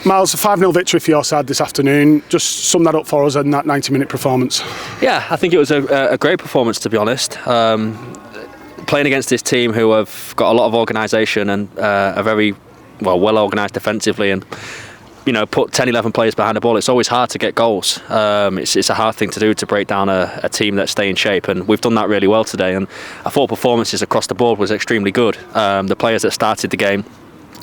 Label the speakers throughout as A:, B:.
A: Miles, a 5-0 victory for your side this afternoon. Just sum that up for us in that 90-minute performance.
B: Yeah, I think it was a great performance, to be honest. Playing against this team who have got a lot of organisation and are very well organised defensively, and put 10, 11 players behind the ball, it's always hard to get goals. It's a hard thing to do, to break down a team that stay in shape, and we've done that really well today. And I thought performances across the board was extremely good. The players that started the game,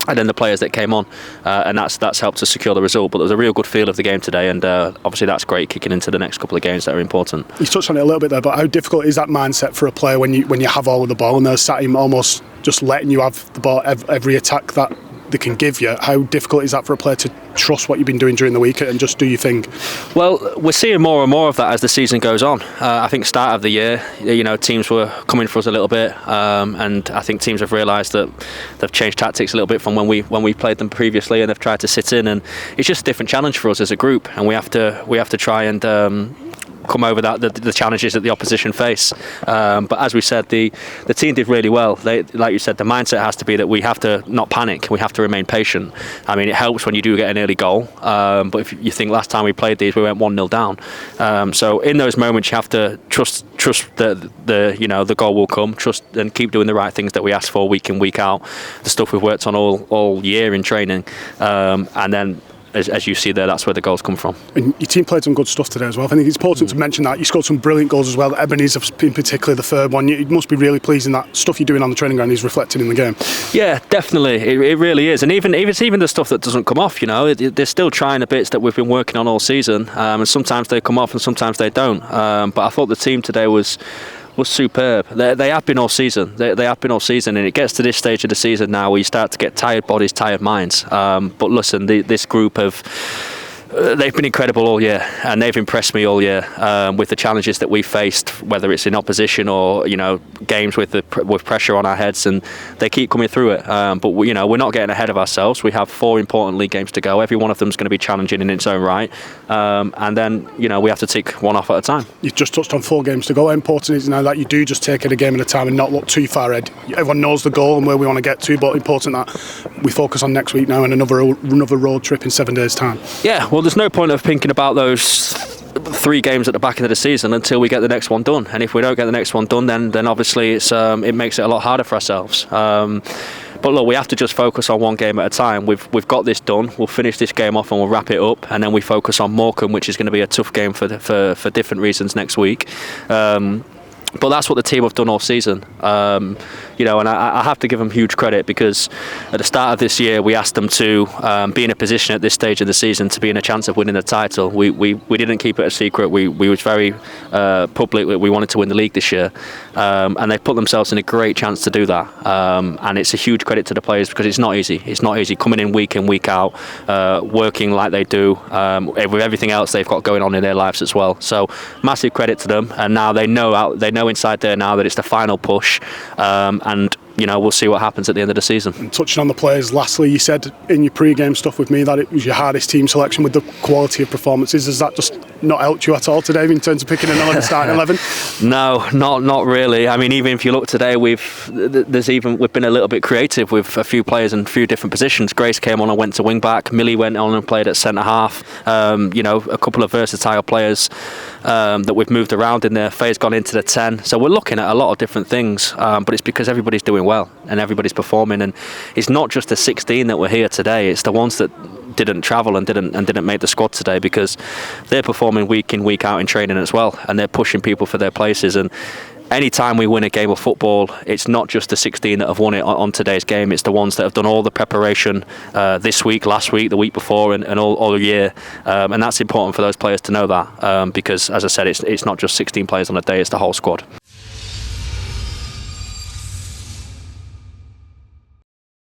B: and then the players that came on, and that's helped us secure the result. But there was a real good feel of the game today, and obviously that's great kicking into the next couple of games that are important.
A: You touched on it a little bit there, but how difficult is that mindset for a player when you have all of the ball and they're sat him almost just letting you have the ball every attack that they can give you? How difficult is that for a player to trust what you've been doing during the week and just do your thing?
B: Well, we're seeing more and more of that as the season goes on. I think start of the year, teams were coming for us a little bit, and I think teams have realised that they've changed tactics a little bit from when we played them previously, and they've tried to sit in, and it's just a different challenge for us as a group, and we have to try and come over the challenges that the opposition face. But as we said, the team did really well. Like you said, the mindset has to be that we have to not panic. We have to remain patient. I mean, it helps when you do get an early goal. But if you think last time we played these, we went 1-0 down. So in those moments, you have to trust that the goal will come. Trust and keep doing the right things that we ask for week in, week out. The stuff we've worked on all year in training, and then, as you see there, that's where the goals come from.
A: And your team played some good stuff today as well. I think it's important to mention that. You scored some brilliant goals as well. Ebenezer, in particular, the third one. It must be really pleasing that stuff you're doing on the training ground is reflected in the game. Yeah,
B: definitely. It really is. And even the stuff that doesn't come off, they're still trying the bits that we've been working on all season. And sometimes they come off and sometimes they don't. But I thought the team today was superb. They have been all season. They have been all season, and it gets to this stage of the season now where you start to get tired bodies, tired minds. But listen, this group they've been incredible all year, and they've impressed me all year with the challenges that we faced, whether it's in opposition or games with pressure on our heads, and they keep coming through it. But we're not getting ahead of ourselves. We have 4 important league games to go. Every one of them is going to be challenging in its own right, and then we have to take one off at a time.
A: You just touched on 4 games to go. How important is it now that you do just take it a game at a time and not look too far ahead? Everyone knows the goal and where we want to get to, but important that we focus on next week now and another road trip in 7 days' time.
B: Yeah, well, there's no point of thinking about those 3 games at the back end of the season until we get the next one done. And if we don't get the next one done, then obviously it makes it a lot harder for ourselves. But look, we have to just focus on one game at a time. We've got this done. We'll finish this game off and we'll wrap it up, and then we focus on Morecambe, which is going to be a tough game for different reasons next week. But that's what the team have done all season, and I have to give them huge credit, because at the start of this year we asked them to be in a position at this stage of the season to be in a chance of winning the title. We didn't keep it a secret. We was very public that we wanted to win the league this year, and they put themselves in a great chance to do that. And it's a huge credit to the players, because it's not easy. It's not easy coming in week out, working like they do, with everything else they've got going on in their lives as well. So massive credit to them, and now they know inside there now that it's the final push, and we'll see what happens at the end of the season.
A: And touching on the players, lastly, you said in your pre-game stuff with me that it was your hardest team selection with the quality of performances. Has that just not helped you at all today in terms of picking another starting 11?
B: No, not really. I mean, even if you look today, we've been a little bit creative with a few players in a few different positions. Grace came on and went to wing back. Millie went on and played at centre half. A couple of versatile players that we've moved around in there. Faye's gone into the 10. So we're looking at a lot of different things, but it's because everybody's doing well and everybody's performing, and it's not just the 16 that were here today, it's the ones that didn't travel and didn't make the squad today, because they're performing week in, week out in training as well, and they're pushing people for their places. And anytime we win a game of football, it's not just the 16 that have won it on today's game, it's the ones that have done all the preparation this week, last week, the week before, and all year. And that's important for those players to know that, because, as I said, it's not just 16 players on a day, it's the whole squad.